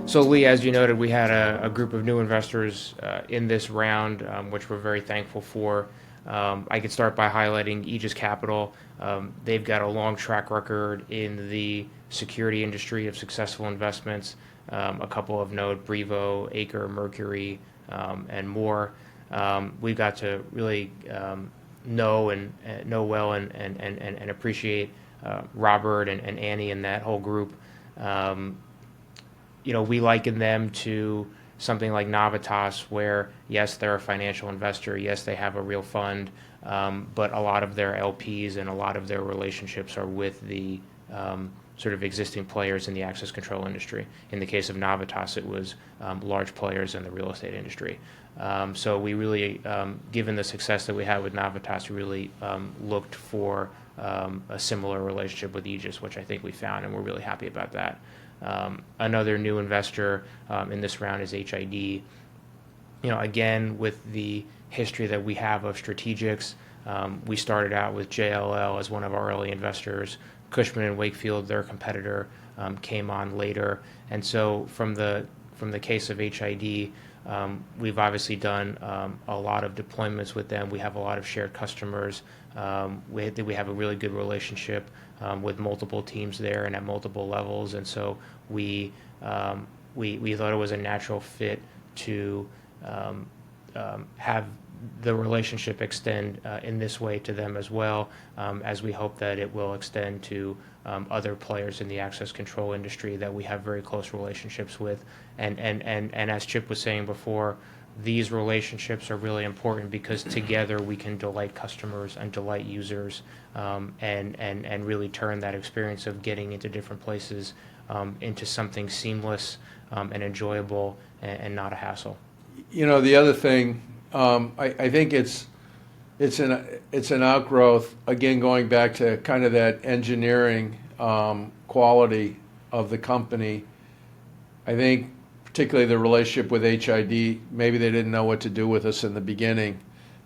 So Lee, as you noted, we had a group of new investors in this round, which we're very thankful for. I could start by highlighting Aegis Capital. They've got a long track record in the security industry of successful investments. A couple of note, Brevo, Acre, Mercury, and more. We got to really know well and appreciate Robert and Annie and that whole group. We liken them to something like Navitas, where yes, they're a financial investor, yes, they have a real fund, but a lot of their LPs and a lot of their relationships are with the sort of existing players in the access control industry. In the case of Navitas, it was large players in the real estate industry. So we really, given the success that we had with Navitas, we really looked for a similar relationship with Aegis, which I think we found, and we're really happy about that. Another new investor in this round is HID. Again, with the history that we have of strategics, we started out with JLL as one of our early investors. Cushman & Wakefield, their competitor, came on later. And so from the case of HID, we've obviously done a lot of deployments with them. We have a lot of shared customers. We have a really good relationship with multiple teams there and at multiple levels, and so we thought it was a natural fit to have the relationship extend in this way to them as well, as we hope that it will extend to other players in the access control industry that we have very close relationships with. And as Chip was saying before, these relationships are really important because together we can delight customers and delight users, and really turn that experience of getting into different places into something seamless and enjoyable and not a hassle. The other thing, I think it's an outgrowth, again, going back to kind of that engineering quality of the company. I think particularly the relationship with HID, maybe they didn't know what to do with us in the beginning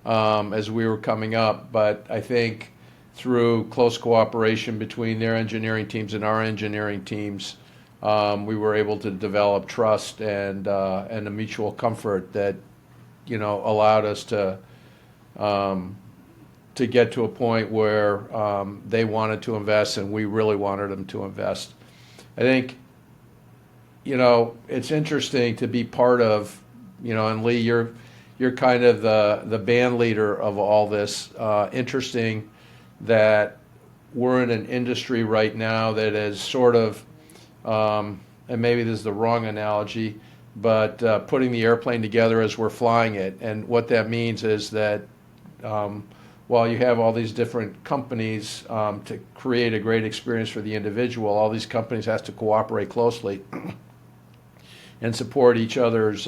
as we were coming up, but I think through close cooperation between their engineering teams and our engineering teams, we were able to develop trust and a mutual comfort that allowed us to get to a point where they wanted to invest and we really wanted them to invest. I think it's interesting to be part of, and Lee, you're kind of the band leader of all this. Interesting that we're in an industry right now that is sort of, and maybe this is the wrong analogy, but putting the airplane together as we're flying it. And what that means is that while you have all these different companies to create a great experience for the individual, all these companies have to cooperate closely and support each other's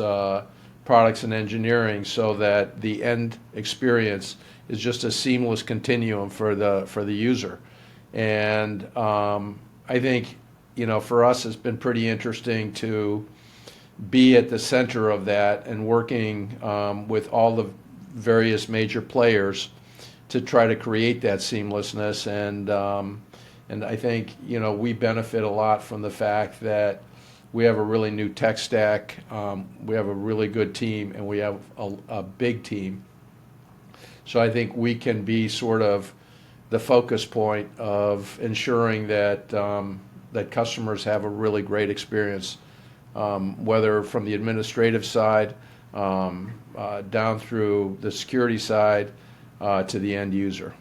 products and engineering so that the end experience is just a seamless continuum for the user. And I think for us it's been pretty interesting to be at the center of that and working with all the various major players to try to create that seamlessness. And I think we benefit a lot from the fact that we have a really new tech stack, we have a really good team, and we have a big team. So I think we can be sort of the focus point of ensuring that that customers have a really great experience, whether from the administrative side, down through the security side, to the end user.